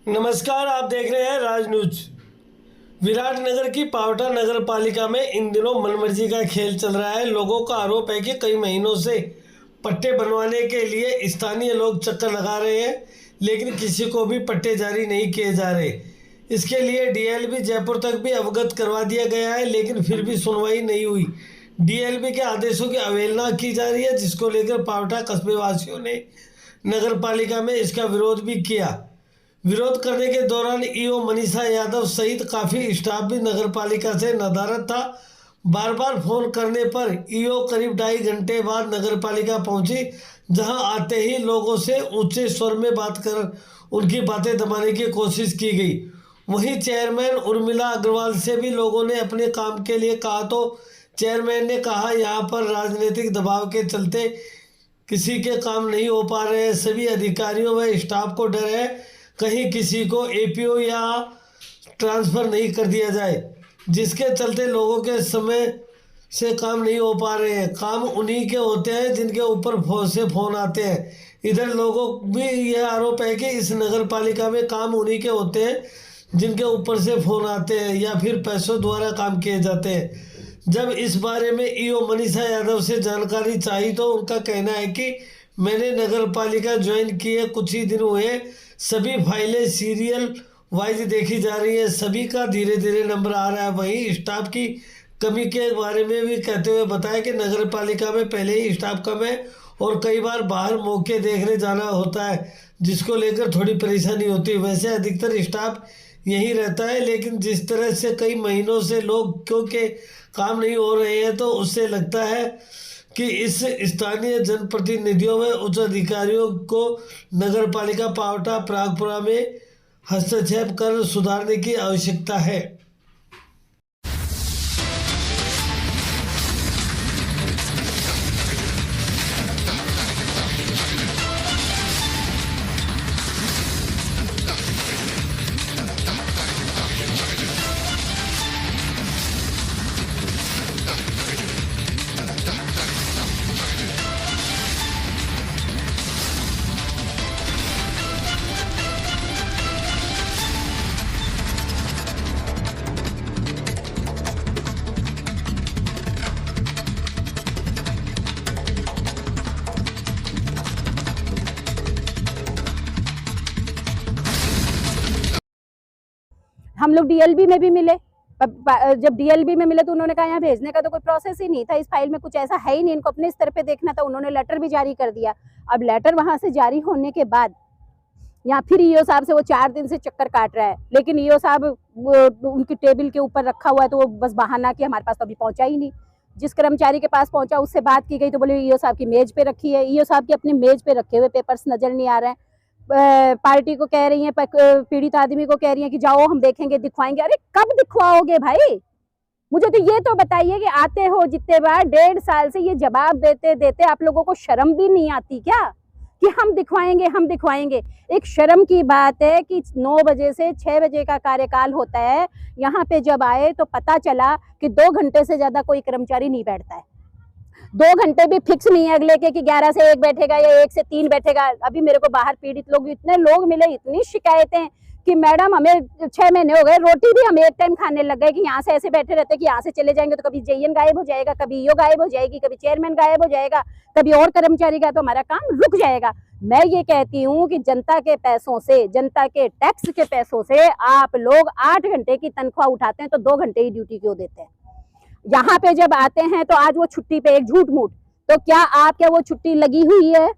नमस्कार, आप देख रहे हैं राज न्यूज। विराटनगर की पावटा नगर पालिका में इन दिनों मनमर्जी का खेल चल रहा है। लोगों का आरोप है कि कई महीनों से पट्टे बनवाने के लिए स्थानीय लोग चक्कर लगा रहे हैं, लेकिन किसी को भी पट्टे जारी नहीं किए जा रहे। इसके लिए डीएलबी जयपुर तक भी अवगत करवा दिया गया है, लेकिन फिर भी सुनवाई नहीं हुई। डीएलबी के आदेशों की अवहेलना की जा रही है, जिसको लेकर पावटा कस्बे वासियों ने नगर पालिका में इसका विरोध भी किया। विरोध करने के दौरान ईओ मनीषा यादव सहित काफी स्टाफ भी नगर पालिका से नदारद था। बार बार फोन करने पर ईओ करीब 2.5 घंटे बाद नगर पालिका पहुंची, जहां आते ही लोगों से ऊंचे स्वर में बात कर उनकी बातें दबाने की कोशिश की गई। वहीं चेयरमैन उर्मिला अग्रवाल से भी लोगों ने अपने काम के लिए कहा, तो चेयरमैन ने कहा यहाँ पर राजनीतिक दबाव के चलते किसी के काम नहीं हो पा रहे हैं। सभी अधिकारियों व स्टाफ को डर है कहीं किसी को एपीओ या ट्रांसफ़र नहीं कर दिया जाए, जिसके चलते लोगों के समय से काम नहीं हो पा रहे हैं। काम उन्हीं के होते हैं जिनके ऊपर फोन आते हैं। इधर लोगों भी यह आरोप है कि इस नगर पालिका में काम उन्हीं के होते हैं जिनके ऊपर से फ़ोन आते हैं या फिर पैसों द्वारा काम किए जाते हैं। जब इस बारे में ईओ मनीषा यादव से जानकारी चाहिए तो उनका कहना है कि मैंने नगर पालिका ज्वाइन किए कुछ ही दिन हुए, सभी फाइलें सीरियल वाइज देखी जा रही है, सभी का धीरे धीरे नंबर आ रहा है। वहीं स्टाफ की कमी के बारे में भी कहते हुए बताया कि नगर पालिका में पहले ही स्टाफ कम है और कई बार बाहर मौके देखने जाना होता है, जिसको लेकर थोड़ी परेशानी होती है। वैसे अधिकतर स्टाफ यहीं रहता है, लेकिन जिस तरह से कई महीनों से लोग क्योंकि काम नहीं हो रहे हैं, तो उससे लगता है कि इस स्थानीय जनप्रतिनिधियों व उच्च अधिकारियों को नगर पालिका पावटा प्रागपुरा में हस्तक्षेप कर सुधारने की आवश्यकता है। हम लोग डीएलबी में भी मिले। जब डीएलबी में मिले तो उन्होंने कहा यहाँ भेजने का तो कोई प्रोसेस ही नहीं था, इस फाइल में कुछ ऐसा है ही नहीं, इनको अपने स्तर पे देखना था। उन्होंने लेटर भी जारी कर दिया। अब लेटर वहां से जारी होने के बाद यहाँ फिर ईओ साहब से वो 4 दिन से चक्कर काट रहा है, लेकिन ईओ साहब उनकी टेबल के ऊपर रखा हुआ है, तो वो बस बहाना कि हमारे पास तो अभी पहुंचा ही नहीं। जिस कर्मचारी के पास पहुंचा उससे बात की गई तो बोले ईओ साहब की मेज पे रखी है। ईओ साहब की अपनी मेज पे रखे हुए पेपर्स नजर नहीं आ रहे हैं। पार्टी को कह रही हैं, पीड़ित आदमी को कह रही हैं कि जाओ हम देखेंगे दिखवाएंगे। अरे कब दिखवाओगे भाई? मुझे तो ये तो बताइए कि आते हो जितने बार 1.5 साल से ये जवाब देते देते आप लोगों को शर्म भी नहीं आती क्या कि हम दिखवाएंगे हम दिखवाएंगे? एक शर्म की बात है कि 9 बजे से 6 बजे का कार्यकाल होता है। यहाँ पे जब आए तो पता चला कि 2 घंटे से ज्यादा कोई कर्मचारी नहीं बैठता है। 2 घंटे भी फिक्स नहीं है अगले के कि 11 से 1 बैठेगा या 1 से 3 बैठेगा। अभी मेरे को बाहर पीड़ित लोग इतने लोग मिले, इतनी शिकायतें कि मैडम हमें 6 महीने हो गए, रोटी भी हम एक टाइम खाने लग गए कि यहाँ से ऐसे बैठे रहते कि यहाँ से चले जाएंगे तो कभी जेईएन गायब हो जाएगा, कभी ईओ गायब हो जाएगी, कभी चेयरमैन गायब हो जाएगा, कभी और कर्मचारी का, तो हमारा काम रुक जाएगा। मैं ये कहती हूँ कि जनता के पैसों से, जनता के टैक्स के पैसों से आप लोग 8 घंटे की तनख्वाह उठाते हैं तो 2 घंटे ही ड्यूटी क्यों देते हैं? यहाँ पे जब आते हैं तो आज वो छुट्टी पे एक झूठ मूठ, तो क्या वो छुट्टी लगी हुई है?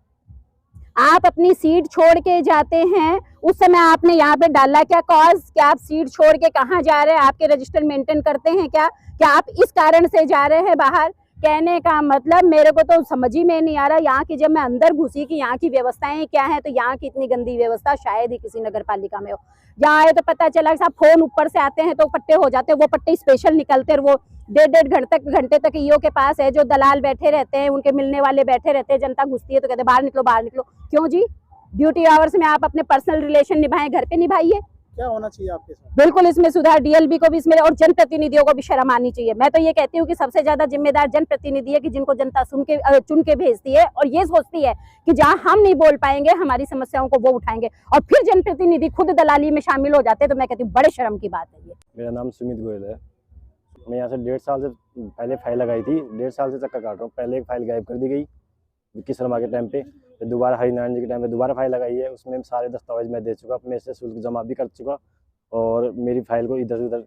आप अपनी सीट छोड़ के जाते हैं, उस समय आपने यहाँ पे डाला क्या कॉज? क्या आप सीट छोड़ के कहाँ जा रहे हैं? आपके रजिस्टर मेंटेन करते हैं क्या आप इस कारण से जा रहे हैं बाहर? कहने का मतलब मेरे को तो समझ ही में नहीं आ रहा। यहाँ की जब मैं अंदर घुसी कि यहाँ की व्यवस्थाएं क्या है, तो यहाँ की इतनी गंदी व्यवस्था शायद ही किसी नगर पालिका में हो। यहाँ आए तो पता चला कि साहब फोन ऊपर से आते हैं तो पट्टे हो जाते हैं, वो पट्टे स्पेशल निकलते हैं, वो 1.5 घंटे तक ईओ के पास है, जो दलाल बैठे रहते हैं, उनके मिलने वाले बैठे रहते हैं। जनता घुसती है तो कहते हैं बाहर निकलो बाहर निकलो। क्यों जी? ड्यूटी आवर्स में आप अपने पर्सनल रिलेशन निभाएं, घर पे निभाइए। क्या होना चाहिए आपके साथ? बिल्कुल इसमें सुधार, डीएलबी को भी इसमें और जनप्रतिनिधियों को भी शर्म आनी चाहिए। मैं तो ये कहती हूँ कि सबसे ज्यादा जिम्मेदार जनप्रतिनिधि है कि जिनको जनता चुन के भेजती है और ये सोचती है कि जहां हम नहीं बोल पाएंगे हमारी समस्याओं को वो उठाएंगे, और फिर जनप्रतिनिधि खुद दलाली में शामिल हो जाते हैं। तो मैं कहती हूँ बड़े शर्म की बात है ये। मेरा नाम सुमित गोयल है। मैं यहाँ से 1.5 साल से पहले फाइल लगाई थी, 1.5 साल से चक्कर काट रहा हूँ। पहले एक फाइल गायब कर दी गई विक्की शर्मा के टाइम पे, फिर दोबारा हरिनारायण जी के टाइम पे दोबारा फाइल लगाई है। उसमें सारे दस्तावेज मैं दे चुका, मेरे से शुल्क जमा भी कर चुका, और मेरी फाइल को इधर उधर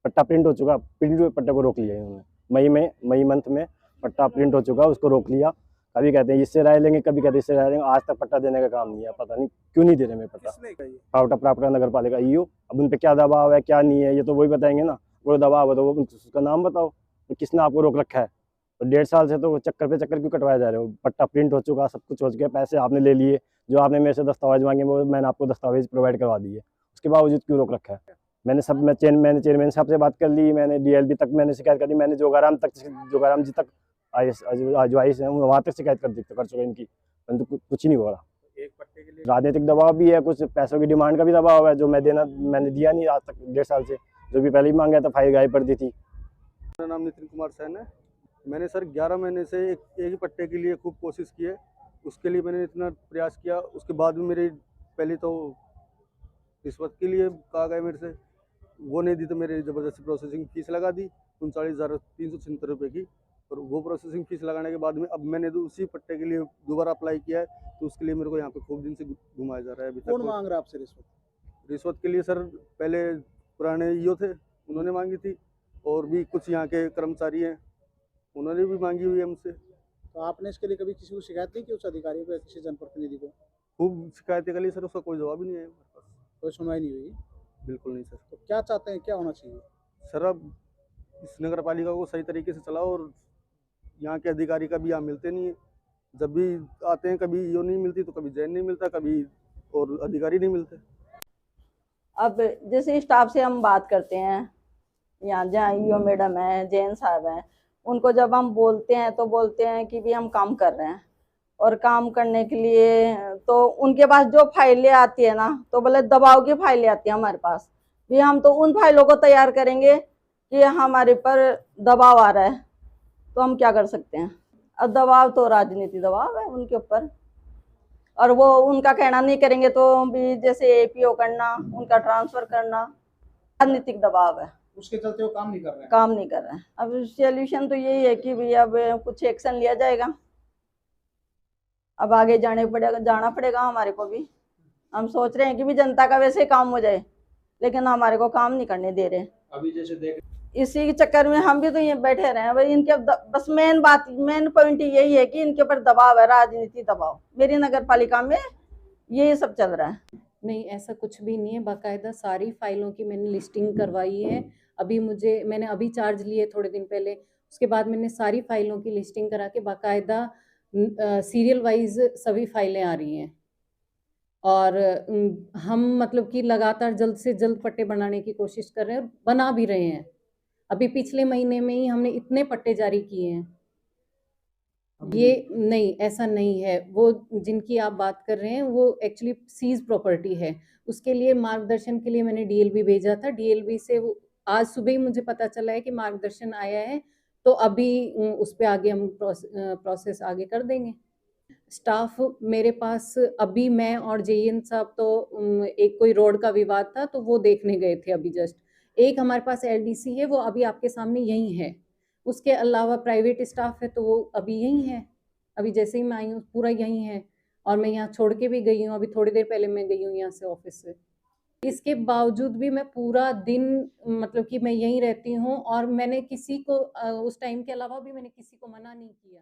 पट्टा प्रिंट हो चुका, प्रिंट हुए पट्टे को रोक लिया इन्होंने। मई मंथ में पट्टा प्रिंट हो चुका, उसको रोक लिया। कभी कहते हैं इससे राय लेंगे, कभी कहते हैं इससे राय लेंगे। आज तक पट्टा देने का काम नहीं है, पता नहीं क्यों नहीं दे रहे मेरे पट्टा। किसने कही? पावटा प्राप्त नगर पालिका ईओ। अब उन पे क्या दबाव है क्या नहीं है ये तो वही बताएंगे ना। कोई दबाव है तो वो उसका नाम बताओ, तो किसने आपको रोक रखा है। तो 1.5 साल से तो चक्कर पे चक्कर क्यों कटवाए जा रहे हो। पट्टा प्रिंट हो चुका, सब कुछ हो चुका, पैसे आपने ले लिए, जो आपने मेरे से दस्तावेज मांगे वो मैंने आपको दस्तावेज प्रोवाइड करवा दिए, उसके बावजूद क्यों रोक रखा है। मैंने चेयरमैन साहब से बात कर ली, मैंने डीएलबी तक मैंने शिकायत कर दी, मैंने जोगाराम जी तक जो आईएएस है वहाँ तक शिकायत कर चुका इनकी, परंतु कुछ ही नहीं हो रहा। एक पट्टे के लिए राजनीतिक दबाव भी है, कुछ पैसों की डिमांड का भी दबाव है, जो मैंने दिया नहीं आज तक 1.5 साल से। जो भी पहले ही मांगा था फाइल गायब कर दी थी। मेरा नाम नितिन कुमार सैन है। मैंने सर 11 महीने से एक ही पट्टे के लिए खूब कोशिश की है। उसके लिए मैंने इतना प्रयास किया, उसके बाद भी मेरी पहले तो रिश्वत के लिए कहा गया मेरे से, वो नहीं दी तो मेरी ज़बरदस्ती प्रोसेसिंग फ़ीस लगा दी 39,376 रुपये की। और वो प्रोसेसिंग फ़ीस लगाने के बाद में अब मैंने उसी पट्टे के लिए दोबारा अप्लाई किया है, तो उसके लिए मेरे को यहाँ पे खूब दिन से घुमाया जा रहा है। अभी कौन तक मांग रहा है आपसे रिश्वत? रिश्वत के लिए सर पहले पुराने ईओ थे, उन्होंने मांगी थी, और भी कुछ यहाँ के कर्मचारी हैं उन्होंने भी मांगी हुई है हमसे। तो आपने इसके लिए कभी किसी को शिकायत नहीं की, उस अधिकारी को या किसी जनप्रतिनिधि को? खूब शिकायतें कर ली सर, उसका कोई जवाब ही नहीं है हमारे पास। कोई सुनवाई नहीं हुई? बिल्कुल नहीं सर। तो क्या चाहते हैं, क्या होना चाहिए? सर अब इस नगर पालिका को सही तरीके से चलाओ, और यहाँ के अधिकारी कभी यहाँ मिलते नहीं है। जब भी आते हैं कभी ईओ नहीं मिलती, तो कभी जैन नहीं मिलता, कभी और अधिकारी नहीं मिलते। अब जैसे स्टाफ से हम बात करते हैं, यहाँ जहाँ ईओ मैडम है, जैन साहब हैं, उनको जब हम बोलते हैं तो बोलते हैं कि भी हम काम कर रहे हैं, और काम करने के लिए तो उनके पास जो फाइलें आती है ना, तो बोले दबाव की फाइलें आती है हमारे पास भी, हम तो उन फाइलों को तैयार करेंगे कि हमारे पर दबाव आ रहा है, तो हम क्या कर सकते हैं। अब दबाव तो राजनीति दबाव है उनके ऊपर, और वो उनका कहना नहीं करेंगे तो भी जैसे एपीओ करना, उनका ट्रांसफर करना, राजनीतिक दबाव है, उसके चलते वो काम नहीं कर रहे हैं? काम नहीं कर रहे हैं। अब सॉल्यूशन तो यही है कि भैया अब कुछ एक्शन लिया जाएगा। अब आगे जाना पड़ेगा हमारे को भी। हम सोच रहे हैं कि भी जनता का वैसे ही काम हो जाए, लेकिन हमारे को काम नहीं करने दे रहे। अभी जैसे देख इसी के चक्कर में हम भी तो ये बैठे रहे हैं भाई। इनके बस मेन पॉइंट यही है कि इनके ऊपर दबाव है, राजनीति दबाव। मेरी नगर पालिका में यही सब चल रहा है। नहीं, ऐसा कुछ भी नहीं है। बाकायदा सारी फाइलों की मैंने लिस्टिंग करवाई है। अभी मैंने अभी चार्ज लिए थोड़े दिन पहले, उसके बाद मैंने सारी फाइलों की लिस्टिंग करा के बाकायदा सीरियल वाइज सभी फाइलें आ रही हैं, और हम मतलब कि लगातार जल्द से जल्द पट्टे बनाने की कोशिश कर रहे हैं, और बना भी रहे हैं। अभी पिछले महीने में ही हमने इतने पट्टे जारी किए हैं। ये नहीं, ऐसा नहीं है। वो जिनकी आप बात कर रहे हैं वो एक्चुअली सीज प्रॉपर्टी है। उसके लिए मार्गदर्शन के लिए मैंने डीएलबी भेजा था। डीएलबी से वो आज सुबह ही मुझे पता चला है कि मार्गदर्शन आया है, तो अभी उस पे आगे हम प्रोसेस आगे कर देंगे। स्टाफ मेरे पास अभी मैं और जेएन साहब तो एक कोई रोड का विवाद था तो वो देखने गए थे अभी जस्ट। एक हमारे पास एलडीसी है, वो अभी आपके सामने यही है। उसके अलावा प्राइवेट स्टाफ है तो वो अभी यही है। अभी जैसे ही मैं आई हूँ पूरा यही है, और मैं यहाँ छोड़ के भी गई हूँ। अभी थोड़ी देर पहले मैं गई हूँ यहाँ से ऑफिस से। इसके बावजूद भी मैं पूरा दिन मतलब कि मैं यहीं रहती हूँ, और मैंने किसी को उस टाइम के अलावा भी मैंने किसी को मना नहीं किया।